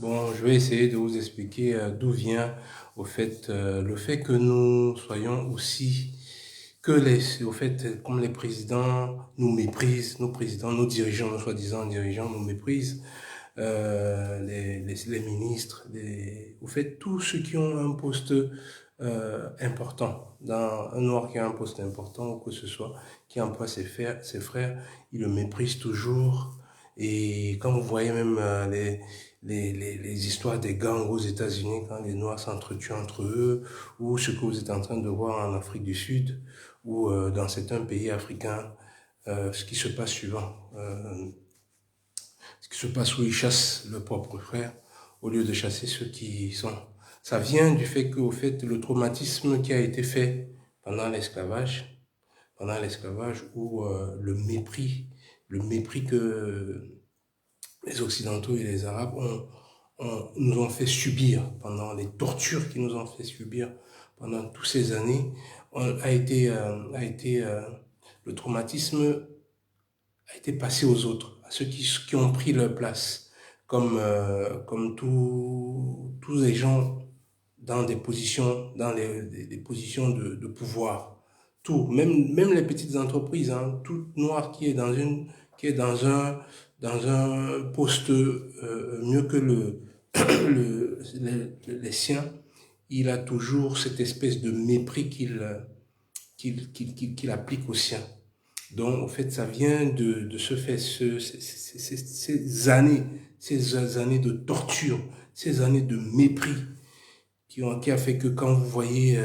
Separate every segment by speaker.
Speaker 1: Bon, je vais essayer de vous expliquer d'où vient le fait que nous soyons aussi au fait comme les présidents nous méprisent, nos présidents, nos dirigeants, nos soi-disant dirigeants nous méprisent, les ministres, au fait tous ceux qui ont un poste important, dans un noir qui a un poste important ou que ce soit, qui emploie ses frères, ils le méprisent toujours. Et quand vous voyez même les histoires des gangs aux États-Unis, quand les Noirs s'entretuent entre eux, ou ce que vous êtes en train de voir en Afrique du Sud, ou dans certains pays africains, ce qui se passe suivant. Ce qui se passe où ils chassent leurs propres frères au lieu de chasser ceux qui sont. Ça vient du fait que, au fait, le traumatisme qui a été fait pendant l'esclavage, où le mépris que les Occidentaux et les Arabes nous ont fait subir pendant les tortures qu'ils nous ont fait subir pendant toutes ces années, le traumatisme a été passé aux autres, à ceux qui ont pris leur place, comme tous les gens dans des positions, des positions de pouvoir. Tout, même les petites entreprises, hein, tout noir qui est dans un poste mieux que les siens, il a toujours cette espèce de mépris qu'il applique aux siens. Donc, en fait, ça vient de ce fait, ces années de torture, ces années de mépris qui a fait que quand vous voyez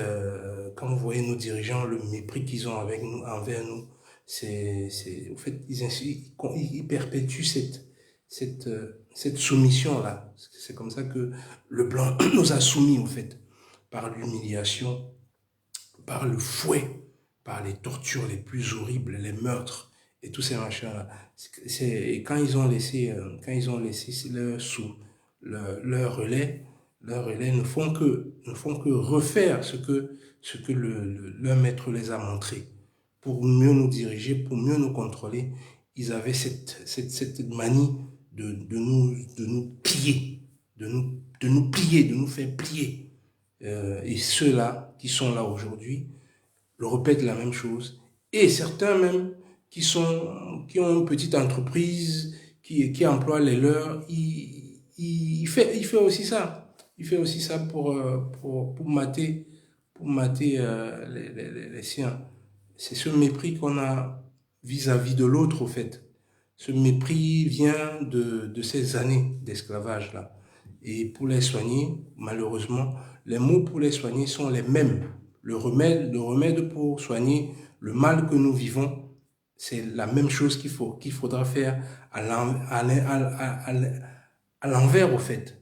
Speaker 1: nos dirigeants, le mépris qu'ils ont envers nous, au fait, ils perpétuent cette soumission-là. C'est comme ça que le blanc nous a soumis, en fait, par l'humiliation, par le fouet, par les tortures les plus horribles, les meurtres et tous ces machins-là. Et quand ils ont laissé leur relais, ne font que refaire ce que leur maître les a montré. Pour mieux nous diriger, pour mieux nous contrôler, ils avaient cette manie de nous plier, de nous faire plier. Et ceux-là qui sont là aujourd'hui le répètent la même chose. Et certains même qui ont une petite entreprise, qui emploient les leurs, il fait aussi ça. Il fait aussi ça pour mater les siens. C'est ce mépris qu'on a vis-à-vis de l'autre, au fait. Ce mépris vient de ces années d'esclavage-là. Et pour les soigner, malheureusement, les mots pour les soigner sont les mêmes. Le remède pour soigner le mal que nous vivons, c'est la même chose qu'il faudra faire à l'envers, au fait.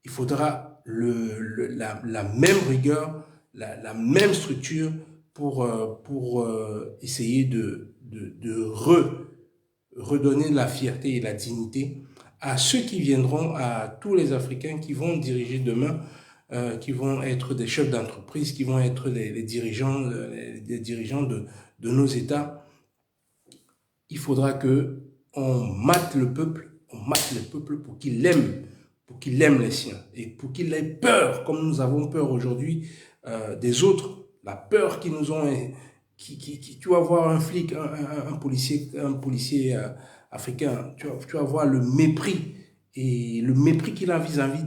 Speaker 1: Il faudra la même rigueur, la même structure pour essayer redonner la fierté et la dignité à ceux qui viendront, à tous les Africains qui vont diriger demain, qui vont être des chefs d'entreprise, qui vont être les dirigeants, les dirigeants de nos États. Il faudra que on mate le peuple pour qu'il aime les siens et pour qu'il ait peur, comme nous avons peur aujourd'hui des autres, la peur qu'ils nous ont, tu vas voir un flic, un policier africain, tu vas voir le mépris et le mépris qu'il a vis-à-vis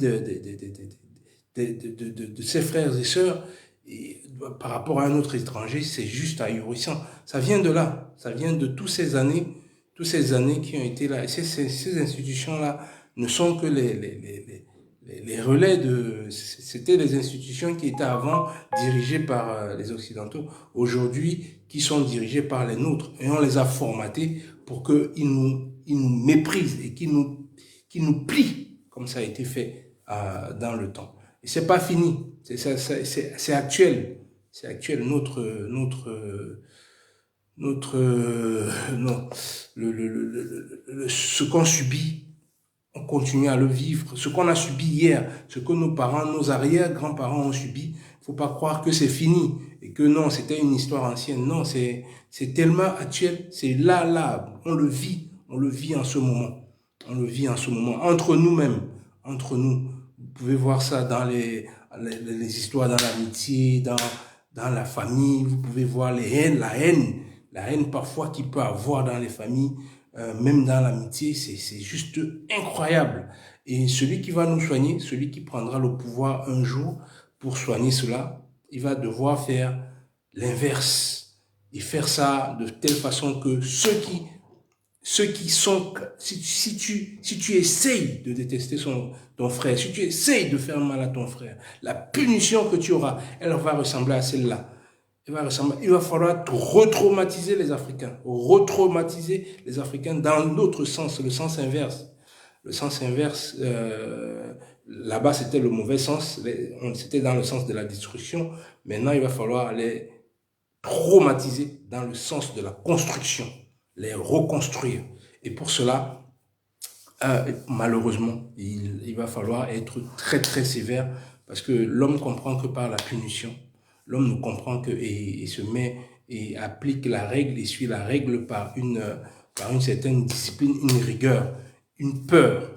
Speaker 1: de ses frères et sœurs et, par rapport à un autre étranger, c'est juste ahurissant. Ça vient de là, ça vient de toutes ces années qui ont été là. Et ces institutions-là ne sont que les relais c'était les institutions qui étaient avant dirigées par les Occidentaux, aujourd'hui qui sont dirigées par les nôtres. Et on les a formatés pour ils nous méprisent et qu'ils nous plient, comme ça a été fait dans le temps. Et c'est pas fini, c'est actuel. C'est actuel, non, ce qu'on subit, on continue à le vivre. Ce qu'on a subi hier, ce que nos parents, nos arrière-grands-parents ont subi, faut pas croire que c'est fini et que non, c'était une histoire ancienne. Non, c'est tellement actuel, c'est là, on le vit en ce moment. On le vit en ce moment, entre nous-mêmes, entre nous. Vous pouvez voir ça dans les histoires, dans l'amitié, dans la famille. Vous pouvez voir les haines, la haine parfois qu'il peut avoir dans les familles, même dans l'amitié. C'est juste incroyable. Et celui qui va nous soigner, celui qui prendra le pouvoir un jour pour soigner cela, il va devoir faire l'inverse et faire ça de telle façon que ceux qui sont, si tu essayes de détester ton frère, si tu essayes de faire mal à ton frère, la punition que tu auras, elle va ressembler à celle-là. Il va falloir retraumatiser les Africains, retraumatiser les Africains dans l'autre sens, le sens inverse. Le sens inverse, là-bas c'était le mauvais sens, c'était dans le sens de la destruction. Maintenant, il va falloir les traumatiser dans le sens de la construction, les reconstruire. Et pour cela, malheureusement, il va falloir être très très sévère parce que l'homme comprend que par la punition. L'homme ne comprend que et se met et applique la règle et suit la règle par une certaine discipline, une rigueur, une peur.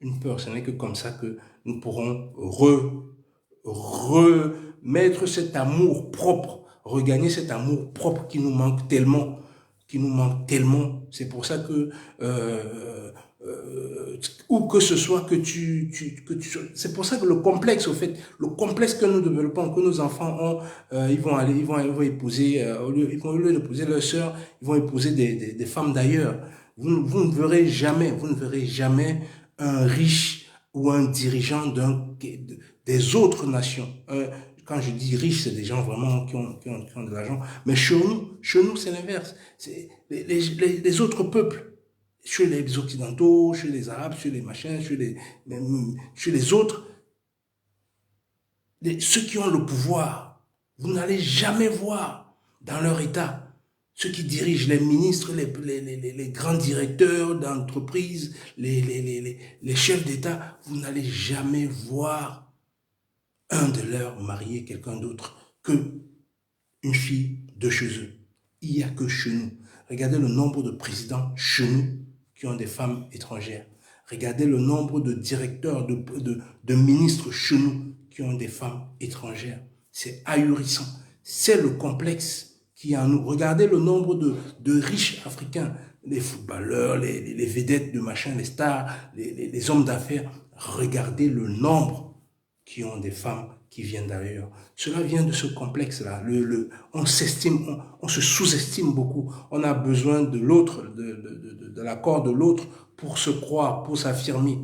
Speaker 1: Une peur, ce n'est que comme ça que nous pourrons remettre cet amour propre, regagner cet amour propre qui nous manque tellement, qui nous manque tellement. C'est pour ça que ou que ce soit que c'est pour ça que le complexe, au fait, le complexe que nous développons, que nos enfants ont, ils vont épouser, au lieu d'épouser leur sœur, ils vont épouser des femmes d'ailleurs. Vous ne verrez jamais un riche ou un dirigeant des autres nations. Quand je dis riche, c'est des gens vraiment qui ont de l'argent. Mais chez nous, c'est l'inverse. C'est les autres peuples, chez les Occidentaux, chez les Arabes, chez les machins, chez les autres, ceux qui ont le pouvoir, vous n'allez jamais voir dans leur état ceux qui dirigent, les ministres, les grands directeurs d'entreprise, les chefs d'État, vous n'allez jamais voir un de leurs marier quelqu'un d'autre que une fille de chez eux. Il n'y a que chez nous. Regardez le nombre de présidents chez nous qui ont des femmes étrangères. Regardez le nombre de directeurs, de ministres chez nous qui ont des femmes étrangères. C'est ahurissant. C'est le complexe qui est en nous. Regardez le nombre de riches africains, les footballeurs, les vedettes de machin, les stars, les hommes d'affaires. Regardez le nombre qui ont des femmes qui viennent d'ailleurs. Cela vient de ce complexe-là. On s'estime, on se sous-estime beaucoup. On a besoin de l'autre, de l'accord de l'autre pour se croire, pour s'affirmer.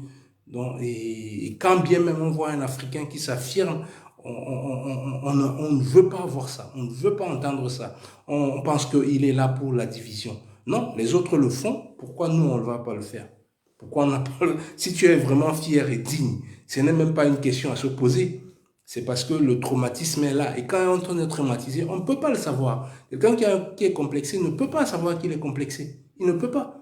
Speaker 1: Et quand bien même on voit un Africain qui s'affirme, on ne veut pas voir ça, on ne veut pas entendre ça. On pense qu'il est là pour la division. Non, les autres le font, pourquoi nous on ne va pas le faire? Pourquoi on n'a pas Si tu es vraiment fier et digne, ce n'est même pas une question à se poser. C'est parce que le traumatisme est là. Et quand on est traumatisé, on ne peut pas le savoir. Quelqu'un qui est complexé ne peut pas savoir qu'il est complexé. Il ne peut pas.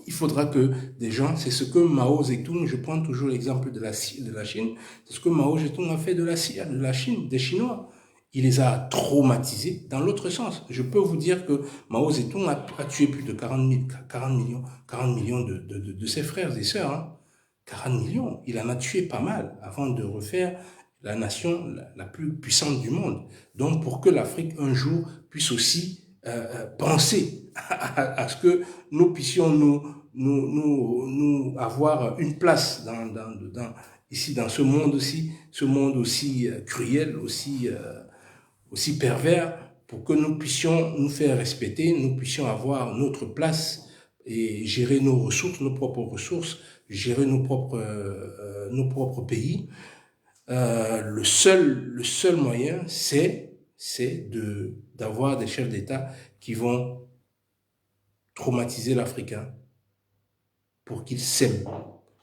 Speaker 1: Il faudra que des gens, c'est ce que Mao Zedong, je prends toujours l'exemple de la Chine, c'est ce que Mao Zedong a fait de la Chine, des Chinois. Il les a traumatisés dans l'autre sens. Je peux vous dire que Mao Zedong a tué plus de 40 millions de ses frères et sœurs. Hein. 40 millions, il en a tué pas mal avant de refaire la nation la plus puissante du monde. Donc pour que l'Afrique un jour puisse aussi penser à ce que nous puissions nous avoir une place ici dans ce monde aussi cruel, aussi pervers, pour que nous puissions nous faire respecter, nous puissions avoir notre place et gérer nos ressources, nos propres ressources, gérer nos propres pays. Le seul moyen, c'est d'avoir des chefs d'État qui vont traumatiser l'Africain pour qu'il s'aime,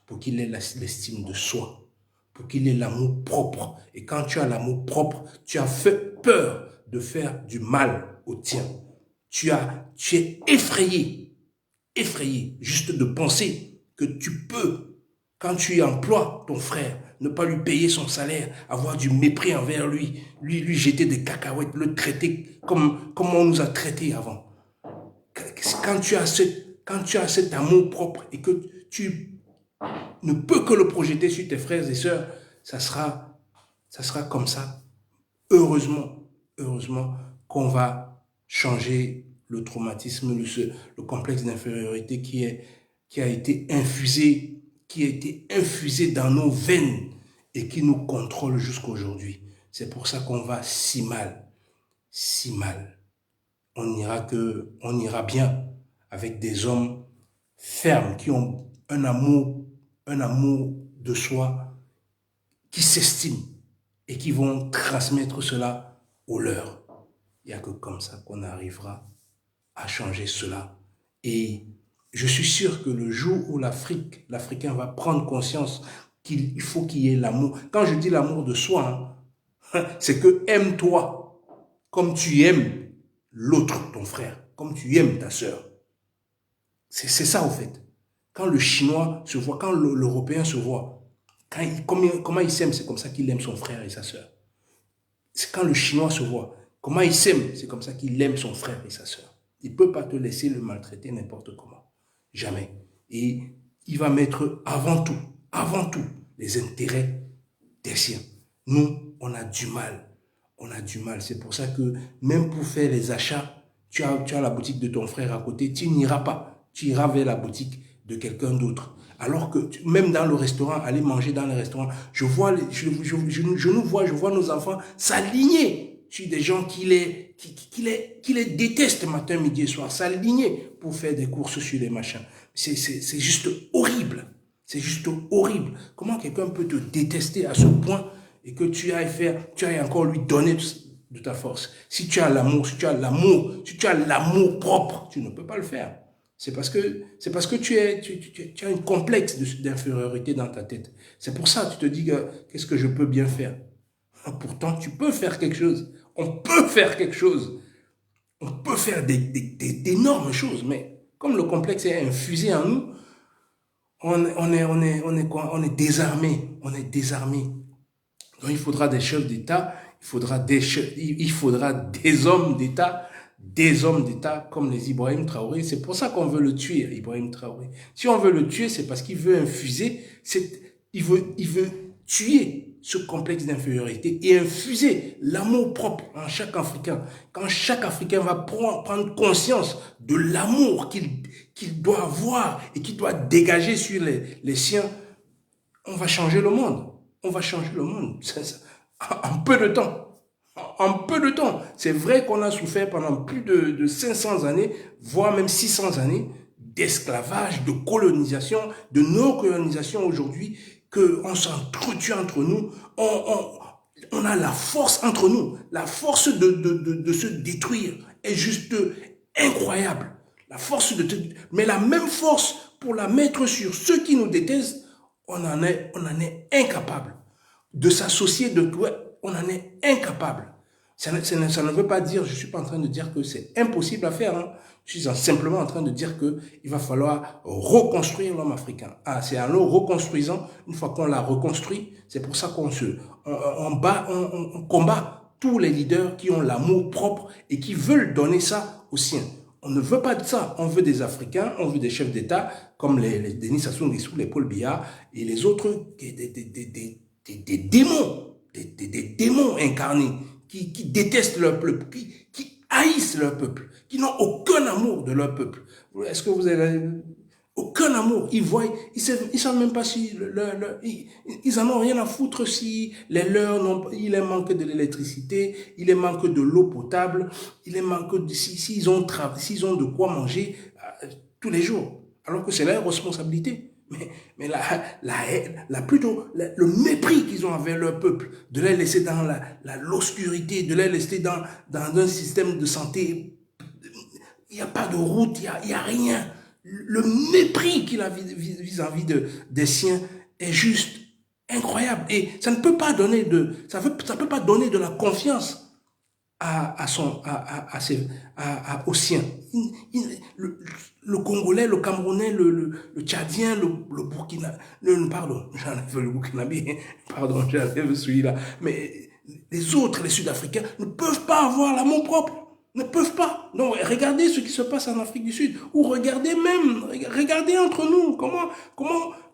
Speaker 1: pour qu'il ait l'estime de soi, pour qu'il ait l'amour propre. Et quand tu as l'amour propre, tu as fait peur de faire du mal au tien. Tu es effrayé juste de penser que tu peux, quand tu emploies ton frère, ne pas lui payer son salaire, avoir du mépris envers lui jeter des cacahuètes, le traiter comme on nous a traités avant. Quand tu as cet amour propre et que tu ne peut que le projeter sur tes frères et sœurs. Ça sera comme ça. Heureusement, heureusement qu'on va changer le traumatisme, le complexe d'infériorité qui a été infusé dans nos veines et qui nous contrôle jusqu'à aujourd'hui. C'est pour ça qu'on va si mal, si mal. On ira bien avec des hommes fermes qui ont un amour de soi, qui s'estiment et qui vont transmettre cela aux leurs. Il n'y a que comme ça qu'on arrivera à changer cela. Et je suis sûr que le jour où l'Africain va prendre conscience qu'il faut qu'il y ait l'amour. Quand je dis l'amour de soi, c'est que aime-toi comme tu aimes l'autre, ton frère, comme tu aimes ta sœur. C'est ça au fait. Quand le Chinois se voit, quand l'Européen se voit, comment il s'aime, c'est comme ça qu'il aime son frère et sa sœur. C'est quand le Chinois se voit, comment il s'aime, c'est comme ça qu'il aime son frère et sa sœur. Il ne peut pas te laisser le maltraiter n'importe comment. Jamais. Et il va mettre avant tout, les intérêts des siens. Nous, on a du mal. On a du mal. C'est pour ça que même pour faire les achats, tu as la boutique de ton frère à côté, tu n'iras pas. Tu iras vers la boutique de quelqu'un d'autre. Alors que même dans le restaurant, aller manger dans le restaurant, je vois nos enfants s'aligner sur des gens qui les détestent matin, midi et soir, s'aligner pour faire des courses sur les machins. C'est juste horrible. C'est juste horrible. Comment quelqu'un peut te détester à ce point et que tu ailles encore lui donner de ta force. Si tu as l'amour l'amour propre, tu ne peux pas le faire. C'est parce que tu as un complexe d'infériorité dans ta tête. C'est pour ça que tu te dis qu'est-ce que je peux bien faire. Pourtant, tu peux faire quelque chose. On peut faire quelque chose. On peut faire d'énormes choses. Mais comme le complexe est infusé en nous, on est désarmé. On est désarmé. Donc il faudra des chefs d'État, il faudra des hommes d'État comme les Ibrahim Traoré. C'est pour ça qu'on veut le tuer, Ibrahim Traoré. Si on veut le tuer, c'est parce qu'il veut infuser, il veut tuer ce complexe d'infériorité et infuser l'amour propre en chaque Africain. Quand chaque Africain va prendre conscience de l'amour qu'il doit avoir et qu'il doit dégager sur les siens, on va changer le monde. On va changer le monde. En peu de temps. En peu de temps. C'est vrai qu'on a souffert pendant plus de 500 années, voire même 600 années, d'esclavage, de colonisation, de non-colonisation aujourd'hui, qu'on s'entretue entre nous. On a la force entre nous. La force de se détruire est juste incroyable. La force mais la même force pour la mettre sur ceux qui nous détestent, on en est incapable. De s'associer, on en est incapable. Ça ne veut pas dire, je ne suis pas en train de dire que c'est impossible à faire. Hein. Je suis simplement en train de dire qu'il va falloir reconstruire l'homme africain. C'est en le reconstruisant, une fois qu'on l'a reconstruit, c'est pour ça qu'on combat tous les leaders qui ont l'amour propre et qui veulent donner ça aux siens. On ne veut pas de ça. On veut des Africains, on veut des chefs d'État comme les Denis Sassou Nguesso, les Paul Biya et les autres, des démons incarnés qui détestent leur peuple, qui haïssent leur peuple, qui n'ont aucun amour de leur peuple. Est-ce que vous avez aucun amour? Ils savent même pas si ils en ont rien à foutre si les leurs il les manque de l'électricité, il les manque de l'eau potable, il les manque s'ils ont de quoi manger tous les jours, alors que c'est leur responsabilité. Mais le mépris qu'ils ont envers leur peuple, de les laisser dans l'obscurité, de les laisser dans un système de santé, il n'y a pas de route, il n'y a rien. Le mépris qu'il a vis-à-vis des siens est juste incroyable. Et ça ne peut pas donner peut pas donner de la confiance aux siens. Le Congolais, le Camerounais, le Tchadien, le Burkina, pardon, j'enlève le Burkinabé, pardon, j'enlève celui-là. Mais les autres, les Sud-Africains, ne peuvent pas avoir l'amour propre. Ne peuvent pas. Donc, regardez ce qui se passe en Afrique du Sud. Ou regardez entre nous.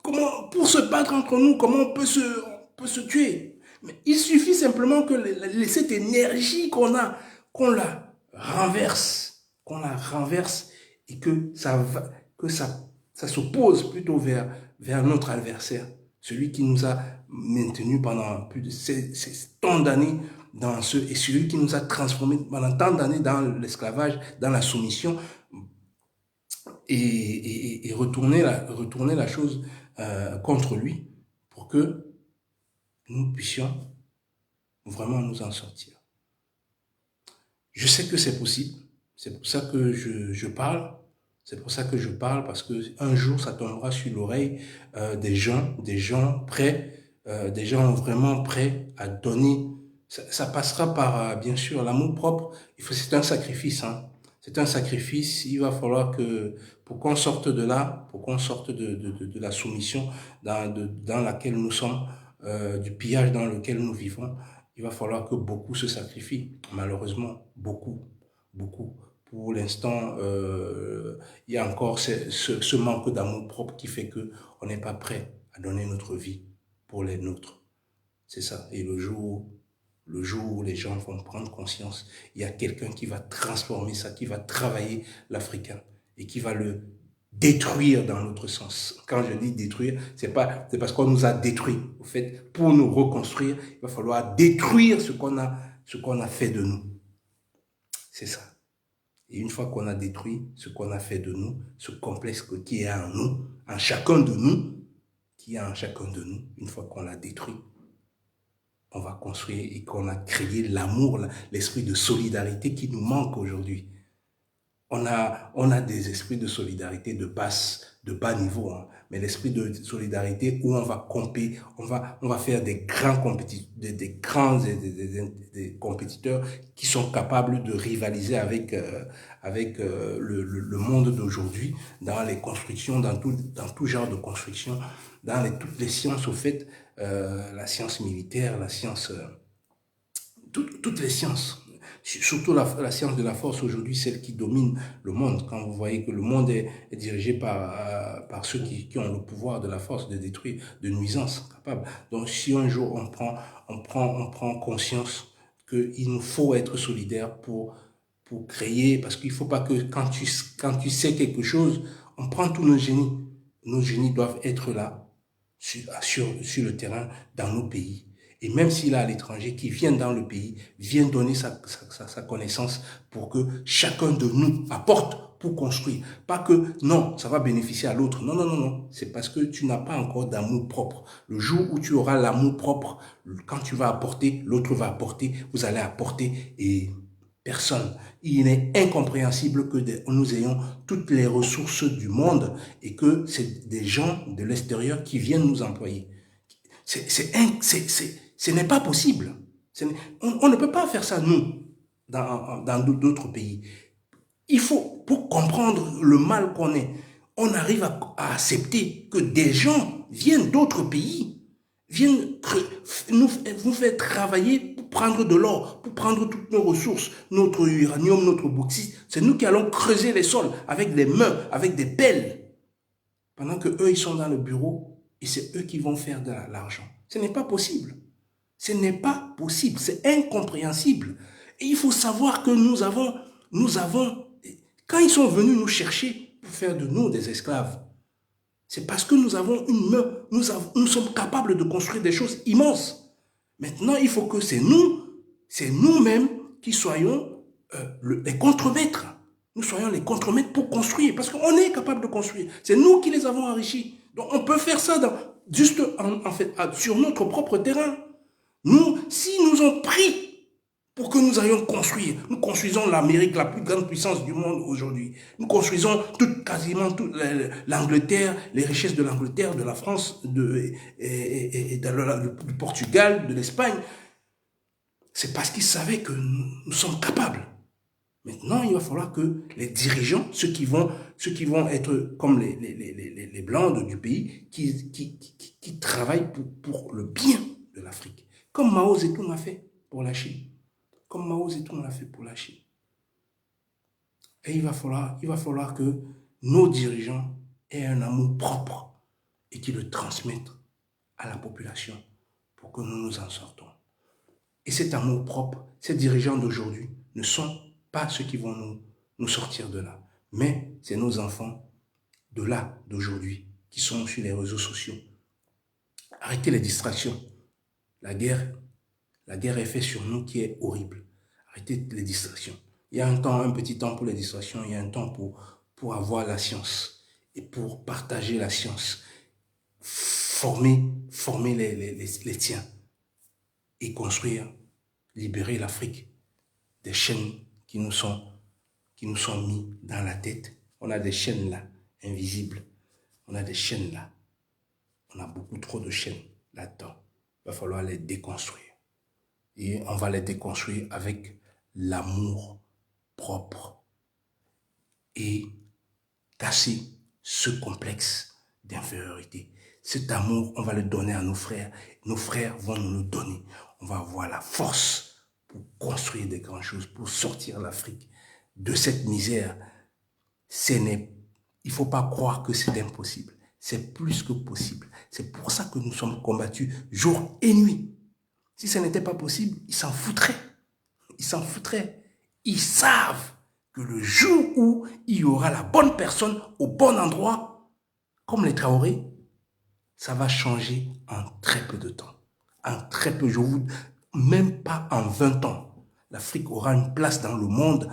Speaker 1: pour se battre entre nous, comment on peut se tuer. Mais il suffit simplement que cette énergie qu'on la renverse et que ça s'oppose plutôt vers notre adversaire, celui qui nous a maintenus pendant plus de tant d'années et celui qui nous a transformés pendant tant d'années dans l'esclavage, dans la soumission, et retourner la chose contre lui pour que nous puissions vraiment nous en sortir. Je sais que c'est possible, c'est pour ça que je parle, parce que un jour ça tombera sur l'oreille des gens prêts, des gens vraiment prêts à donner. Ça passera par, bien sûr, l'amour propre. C'est un sacrifice, hein. C'est un sacrifice. Il va falloir que, pour qu'on sorte de là, pour qu'on sorte de la soumission dans laquelle nous sommes, du pillage dans lequel nous vivons, il va falloir que beaucoup se sacrifient. Malheureusement, beaucoup. Pour l'instant, il y a encore ce manque d'amour propre qui fait qu'on n'est pas prêt à donner notre vie pour les nôtres. C'est ça. Et le jour où les gens vont prendre conscience, il y a quelqu'un qui va transformer ça, qui va travailler l'Africain et qui va le détruire dans l'autre sens. Quand je dis détruire, c'est parce qu'on nous a détruit. Au fait, pour nous reconstruire, il va falloir détruire ce qu'on a fait de nous. C'est ça. Et une fois qu'on a détruit ce qu'on a fait de nous, ce complexe qui est en nous, en chacun de nous, une fois qu'on l'a détruit, on va construire et qu'on a créé l'amour, l'esprit de solidarité qui nous manque aujourd'hui. On a des esprits de solidarité de bas niveau, hein, mais l'esprit de solidarité où on va faire des grands des compétiteurs qui sont capables de rivaliser avec le monde d'aujourd'hui dans les constructions, dans tout genre de construction, dans toutes les sciences au fait, la science militaire, la science, toutes les sciences. Surtout la science de la force aujourd'hui, celle qui domine le monde. Quand vous voyez que le monde est dirigé par ceux qui ont le pouvoir de la force de détruire, de nuisance capable. Donc si un jour on prend conscience qu'il nous faut être solidaire pour créer, parce qu'il ne faut pas que quand tu sais quelque chose, on prend tous nos génies. Nos génies doivent être là, sur le terrain, dans nos pays. Et même s'il est à l'étranger, qui vient dans le pays, vient donner sa connaissance pour que chacun de nous apporte pour construire. Pas que, non, ça va bénéficier à l'autre. Non. C'est parce que tu n'as pas encore d'amour propre. Le jour où tu auras l'amour propre, quand tu vas apporter, l'autre va apporter, vous allez apporter et personne. Il est incompréhensible que nous ayons toutes les ressources du monde et que c'est des gens de l'extérieur qui viennent nous employer. Ce n'est pas possible. On ne peut pas faire ça, nous, dans d'autres pays. Il faut, pour comprendre le mal qu'on est, on arrive à accepter que des gens viennent d'autres pays, viennent nous faire travailler pour prendre de l'or, pour prendre toutes nos ressources, notre uranium, notre bauxite. C'est nous qui allons creuser les sols avec des mains, avec des pelles, pendant que eux ils sont dans le bureau et c'est eux qui vont faire de l'argent. Ce n'est pas possible. Ce n'est pas possible, c'est incompréhensible. Et il faut savoir que nous avons, quand ils sont venus nous chercher pour faire de nous des esclaves, c'est parce que nous avons une main, nous sommes capables de construire des choses immenses. Maintenant, il faut que c'est nous-mêmes qui soyons les contremaîtres. Nous soyons les contremaîtres pour construire, parce qu'on est capable de construire. C'est nous qui les avons enrichis. Donc on peut faire ça juste sur notre propre terrain. Nous, s'ils nous ont pris pour que nous allions construire, nous construisons l'Amérique, la plus grande puissance du monde aujourd'hui. Nous construisons quasiment toute l'Angleterre, les richesses de l'Angleterre, de la France, du Portugal, de l'Espagne. C'est parce qu'ils savaient que nous sommes capables. Maintenant, il va falloir que les dirigeants, ceux qui vont être comme les blancs du pays, qui travaillent pour le bien de l'Afrique. Comme Mao Zedong l'a fait pour la Chine. Et il va falloir que nos dirigeants aient un amour propre et qui le transmettent à la population pour que nous nous en sortons. Et cet amour propre, ces dirigeants d'aujourd'hui ne sont pas ceux qui vont nous sortir de là. Mais c'est nos enfants de là, d'aujourd'hui, qui sont sur les réseaux sociaux. Arrêtez les distractions. La guerre est faite sur nous qui est horrible. Arrêtez les distractions. Il y a un temps, un petit temps pour les distractions, il y a un temps pour avoir la science et pour partager la science. Former les tiens et construire, libérer l'Afrique des chaînes qui nous sont mis dans la tête. On a des chaînes là, invisibles. On a des chaînes là. On a beaucoup trop de chaînes là-dedans. Il va falloir les déconstruire. Et on va les déconstruire avec l'amour propre. Et casser ce complexe d'infériorité. Cet amour, on va le donner à nos frères. Nos frères vont nous le donner. On va avoir la force pour construire des grandes choses, pour sortir l'Afrique de cette misère. Il ne faut pas croire que c'est impossible. C'est plus que possible. C'est pour ça que nous sommes combattus jour et nuit. Si ce n'était pas possible, ils s'en foutraient. Ils s'en foutraient. Ils savent que le jour où il y aura la bonne personne au bon endroit, comme les Traoré, ça va changer en très peu de temps. En très peu, même pas en 20 ans. L'Afrique aura une place dans le monde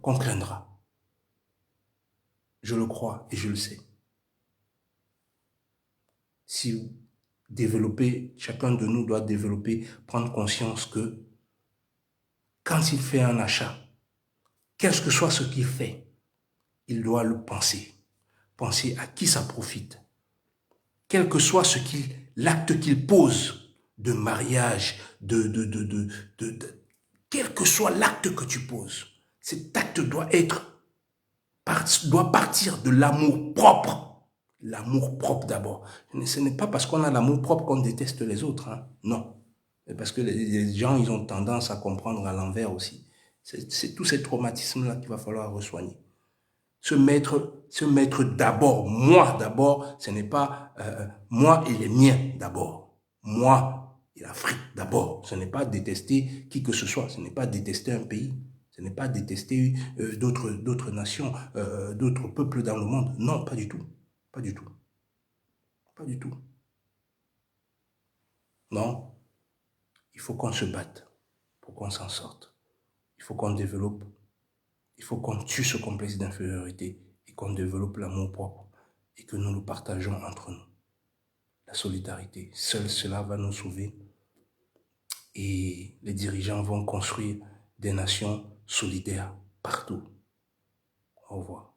Speaker 1: qu'on craindra. Je le crois et je le sais. Si vous développez, chacun de nous doit développer, prendre conscience que quand il fait un achat, quel que soit ce qu'il fait, il doit le penser. Penser à qui ça profite. Quel que soit l'acte qu'il pose de mariage, quel que soit l'acte que tu poses, cet acte doit partir de l'amour propre. L'amour propre d'abord. Ce n'est pas parce qu'on a l'amour propre qu'on déteste les autres. Hein. Non. C'est parce que les gens, ils ont tendance à comprendre à l'envers aussi. C'est tous ces traumatismes-là qu'il va falloir resoigner. Se mettre d'abord, moi d'abord, ce n'est pas moi et les miens d'abord. Moi et l'Afrique d'abord. Ce n'est pas détester qui que ce soit. Ce n'est pas détester un pays. Ce n'est pas détester d'autres nations, d'autres peuples dans le monde. Non, pas du tout. Pas du tout. Pas du tout. Non. Il faut qu'on se batte pour qu'on s'en sorte. Il faut qu'on développe. Il faut qu'on tue ce complexe d'infériorité et qu'on développe l'amour propre et que nous le partageons entre nous. La solidarité, seul cela va nous sauver et les dirigeants vont construire des nations solidaires partout. Au revoir.